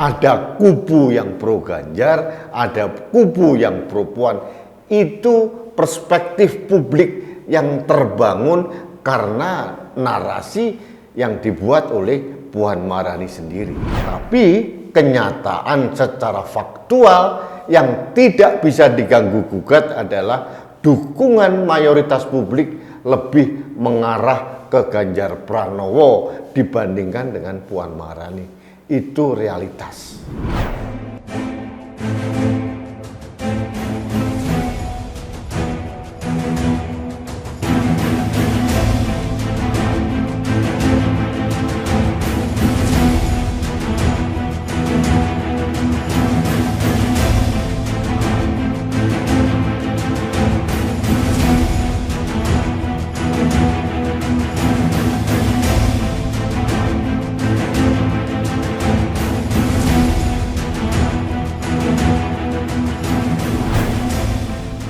ada kubu yang pro Ganjar, ada kubu yang pro Puan. Itu perspektif publik yang terbangun karena narasi yang dibuat oleh Puan Maharani sendiri. Tapi kenyataan secara faktual yang tidak bisa diganggu-gugat adalah dukungan mayoritas publik lebih mengarah ke Ganjar Pranowo dibandingkan dengan Puan Maharani. Itu realitas.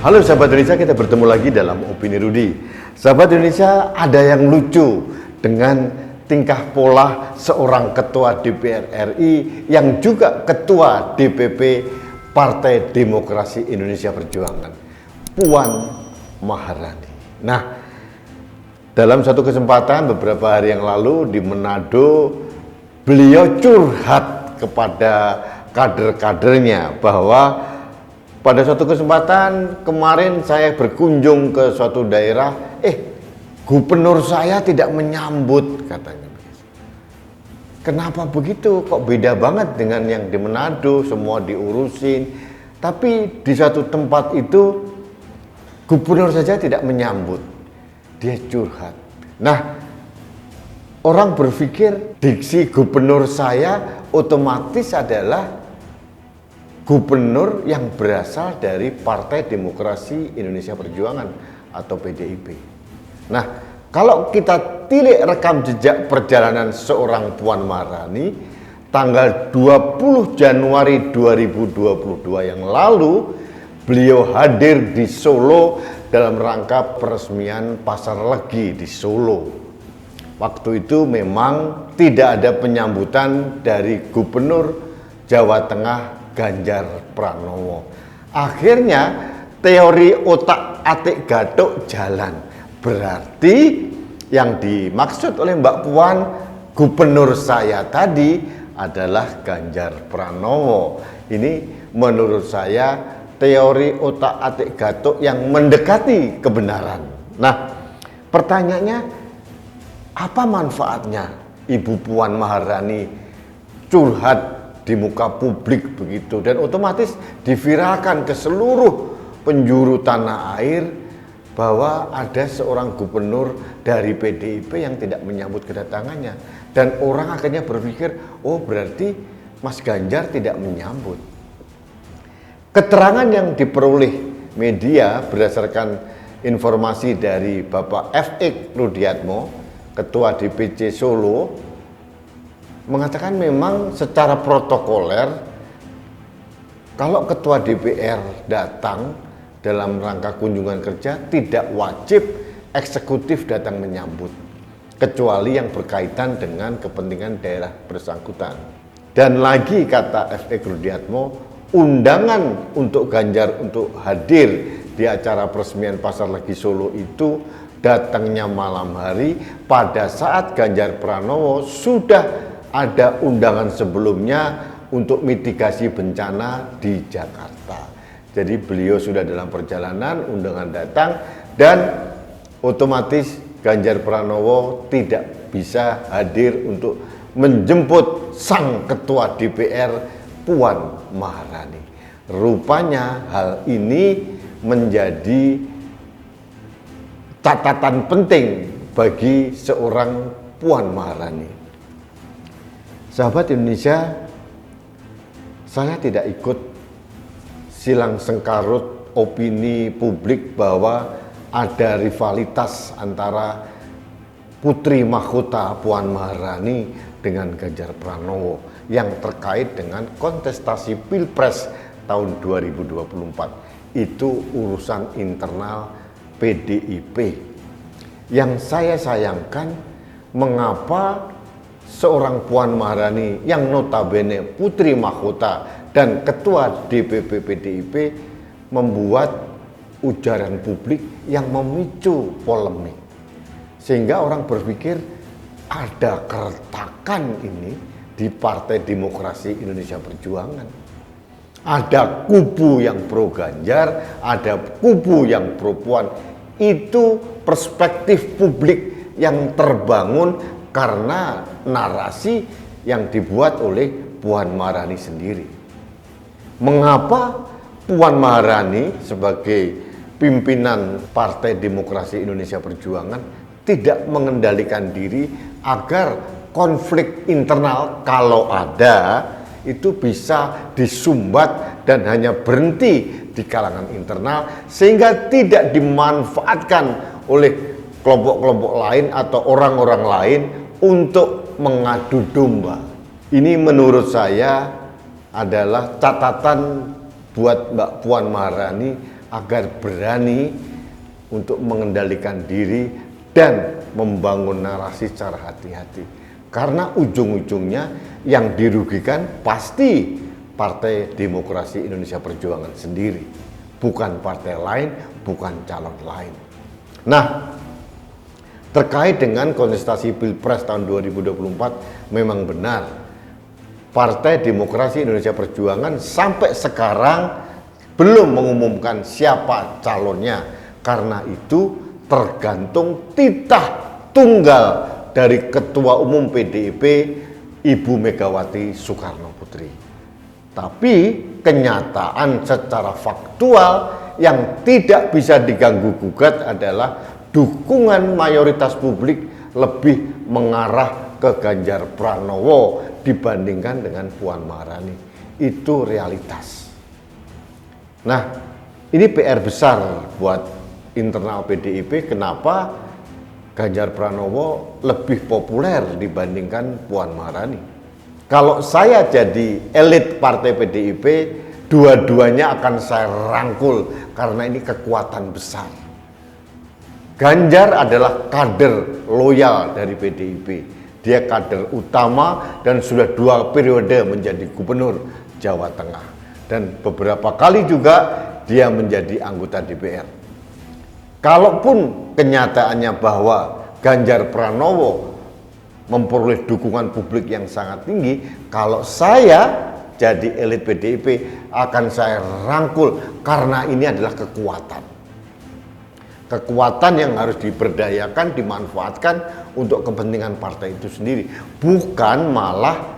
Halo sahabat Indonesia, kita bertemu lagi dalam Opini Rudy. Sahabat Indonesia, ada yang lucu dengan tingkah pola seorang ketua DPR RI yang juga ketua DPP Partai Demokrasi Indonesia Perjuangan, Puan Maharani. Nah, dalam satu kesempatan beberapa hari yang lalu di Manado, beliau curhat kepada kader-kadernya bahwa pada suatu kesempatan kemarin saya berkunjung ke suatu daerah, gubernur saya tidak menyambut, katanya. Kenapa begitu? Kok beda banget dengan yang di Manado, semua diurusin. Tapi di satu tempat itu gubernur saja tidak menyambut. Dia curhat. Nah, orang berpikir diksi gubernur saya otomatis adalah gubernur yang berasal dari Partai Demokrasi Indonesia Perjuangan atau PDIP. Nah, kalau kita tilik rekam jejak perjalanan seorang Puan Maharani, tanggal 20 Januari 2022 yang lalu, beliau hadir di Solo dalam rangka peresmian Pasar Legi di Solo. Waktu itu memang tidak ada penyambutan dari Gubernur Jawa Tengah Ganjar Pranowo. Akhirnya teori otak-atik Gathuk jalan. Berarti yang dimaksud oleh Mbak Puan, gubernur saya tadi adalah Ganjar Pranowo. Ini menurut saya teori otak-atik Gathuk yang mendekati kebenaran. Nah, pertanyaannya, apa manfaatnya Ibu Puan Maharani curhat di muka publik begitu dan otomatis diviralkan ke seluruh penjuru tanah air bahwa ada seorang gubernur dari PDIP yang tidak menyambut kedatangannya, dan orang akhirnya berpikir, oh berarti Mas Ganjar tidak menyambut. Keterangan yang diperoleh media berdasarkan informasi dari Bapak F.X. Rudiatmo, Ketua DPC Solo, mengatakan memang secara protokoler kalau ketua DPR datang dalam rangka kunjungan kerja tidak wajib eksekutif datang menyambut, kecuali yang berkaitan dengan kepentingan daerah bersangkutan. Dan lagi kata F.X. Rudiatmo, undangan untuk Ganjar untuk hadir di acara peresmian Pasar Legi Solo itu datangnya malam hari pada saat Ganjar Pranowo sudah ada undangan sebelumnya untuk mitigasi bencana di Jakarta. Jadi beliau sudah dalam perjalanan, undangan datang, dan otomatis Ganjar Pranowo tidak bisa hadir untuk menjemput sang ketua DPR Puan Maharani. Rupanya hal ini menjadi catatan penting bagi seorang Puan Maharani. Sahabat Indonesia, saya tidak ikut silang sengkarut opini publik bahwa ada rivalitas antara putri mahkota Puan Maharani dengan Ganjar Pranowo yang terkait dengan kontestasi Pilpres tahun 2024. Itu urusan internal PDIP. Yang saya sayangkan, mengapa seorang Puan Maharani yang notabene putri mahkota dan ketua DPP PDIP membuat ujaran publik yang memicu polemik. Sehingga orang berpikir ada keretakan ini di Partai Demokrasi Indonesia Perjuangan. Ada kubu yang pro Ganjar, ada kubu yang pro Puan. Itu perspektif publik yang terbangun karena narasi yang dibuat oleh Puan Maharani sendiri. Mengapa Puan Maharani sebagai pimpinan Partai Demokrasi Indonesia Perjuangan tidak mengendalikan diri agar konflik internal kalau ada itu bisa disumbat dan hanya berhenti di kalangan internal sehingga tidak dimanfaatkan oleh kelompok-kelompok lain atau orang-orang lain untuk mengadu domba. Ini menurut saya adalah catatan buat Mbak Puan Maharani agar berani untuk mengendalikan diri dan membangun narasi secara hati-hati. Karena ujung-ujungnya yang dirugikan pasti Partai Demokrasi Indonesia Perjuangan sendiri, bukan partai lain, bukan calon lain. Nah, terkait dengan kontestasi Pilpres tahun 2024, memang benar Partai Demokrasi Indonesia Perjuangan sampai sekarang belum mengumumkan siapa calonnya. Karena itu tergantung titah tunggal dari Ketua Umum PDIP Ibu Megawati Soekarno Putri. Tapi kenyataan secara faktual yang tidak bisa diganggu-gugat adalah dukungan mayoritas publik lebih mengarah ke Ganjar Pranowo dibandingkan dengan Puan Maharani. Itu realitas. Nah, ini PR besar buat internal PDIP. Kenapa Ganjar Pranowo lebih populer dibandingkan Puan Maharani? Kalau saya jadi elit partai PDIP, dua-duanya akan saya rangkul karena ini kekuatan besar. Ganjar adalah kader loyal dari PDIP. Dia kader utama dan sudah 2 periode menjadi gubernur Jawa Tengah. Dan beberapa kali juga dia menjadi anggota DPR. Kalaupun kenyataannya bahwa Ganjar Pranowo memperoleh dukungan publik yang sangat tinggi, kalau saya jadi elit PDIP akan saya rangkul karena ini adalah kekuatan. Kekuatan yang harus diberdayakan, dimanfaatkan untuk kepentingan partai itu sendiri. Bukan malah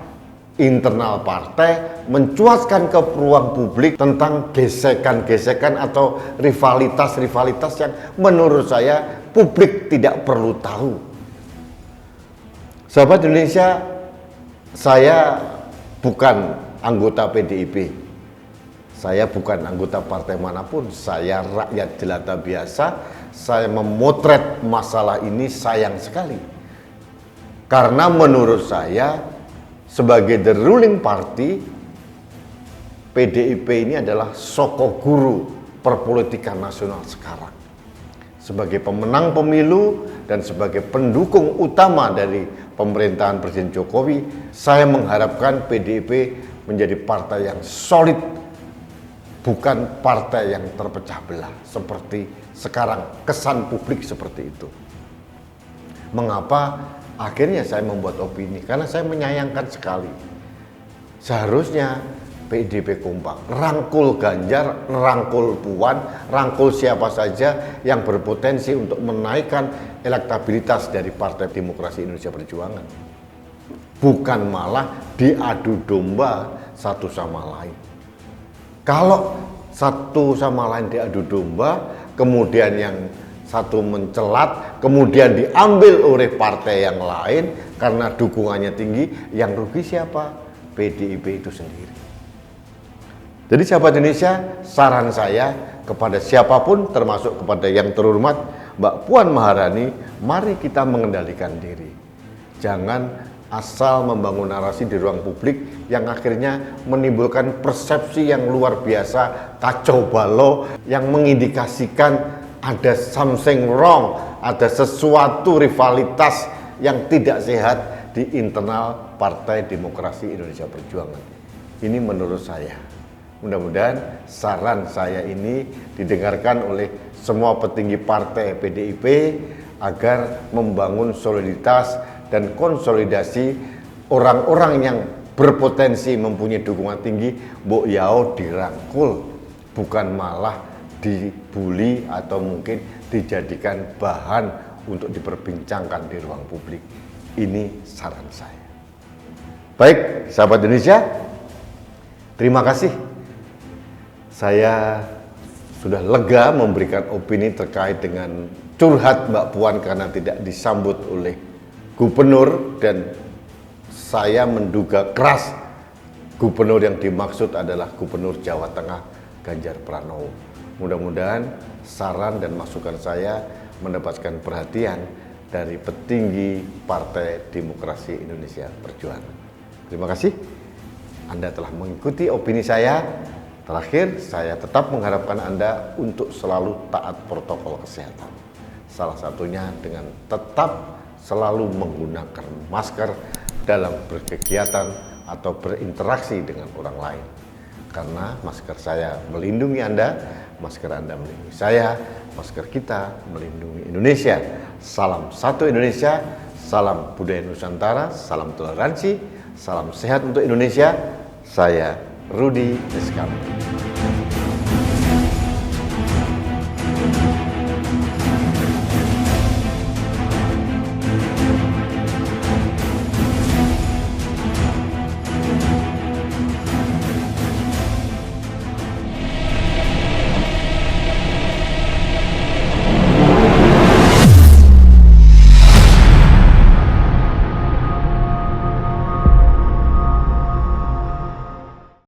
internal partai mencuatkan ke ruang publik tentang gesekan-gesekan atau rivalitas-rivalitas yang menurut saya publik tidak perlu tahu. Sahabat Indonesia, saya bukan anggota PDIP. Saya bukan anggota partai manapun, saya rakyat jelata biasa. Saya memotret masalah ini sayang sekali. Karena menurut saya sebagai the ruling party, PDIP ini adalah sosok guru perpolitikan nasional sekarang. Sebagai pemenang pemilu dan sebagai pendukung utama dari pemerintahan Presiden Jokowi, saya mengharapkan PDIP menjadi partai yang solid, bukan partai yang terpecah belah seperti sekarang kesan publik seperti itu. Mengapa akhirnya saya membuat opini? Karena saya menyayangkan sekali. Seharusnya PDIP kompak, rangkul Ganjar, rangkul Puan, rangkul siapa saja yang berpotensi untuk menaikkan elektabilitas dari Partai Demokrasi Indonesia Perjuangan. Bukan malah diadu domba satu sama lain. Kalau satu sama lain diadu domba, kemudian yang satu mencelat, kemudian diambil oleh partai yang lain karena dukungannya tinggi, yang rugi siapa? PDIP itu sendiri. Jadi sahabat Indonesia, saran saya kepada siapapun, termasuk kepada yang terhormat Mbak Puan Maharani, mari kita mengendalikan diri. Jangan asal membangun narasi di ruang publik yang akhirnya menimbulkan persepsi yang luar biasa, kacau balau, yang mengindikasikan ada something wrong, ada sesuatu rivalitas yang tidak sehat di internal Partai Demokrasi Indonesia Perjuangan. Ini menurut saya. Mudah-mudahan saran saya ini didengarkan oleh semua petinggi partai PDIP agar membangun soliditas dan konsolidasi orang-orang yang berpotensi mempunyai dukungan tinggi, Mbok Yao dirangkul, bukan malah dibully atau mungkin dijadikan bahan untuk diperbincangkan di ruang publik. Ini saran saya. Baik, sahabat Indonesia, terima kasih. Saya sudah lega memberikan opini terkait dengan curhat Mbak Puan karena tidak disambut oleh gubernur, dan saya menduga keras gubernur yang dimaksud adalah Gubernur Jawa Tengah Ganjar Pranowo. Mudah-mudahan saran dan masukan saya mendapatkan perhatian dari petinggi Partai Demokrasi Indonesia Perjuangan. Terima kasih Anda telah mengikuti opini saya. Terakhir, saya tetap mengharapkan Anda untuk selalu taat protokol kesehatan. Salah satunya dengan tetap selalu menggunakan masker dalam berkegiatan atau berinteraksi dengan orang lain. Karena masker saya melindungi Anda, masker Anda melindungi saya, masker kita melindungi Indonesia. Salam satu Indonesia, salam budaya Nusantara, salam toleransi, salam sehat untuk Indonesia. Saya Rudi Rizkam.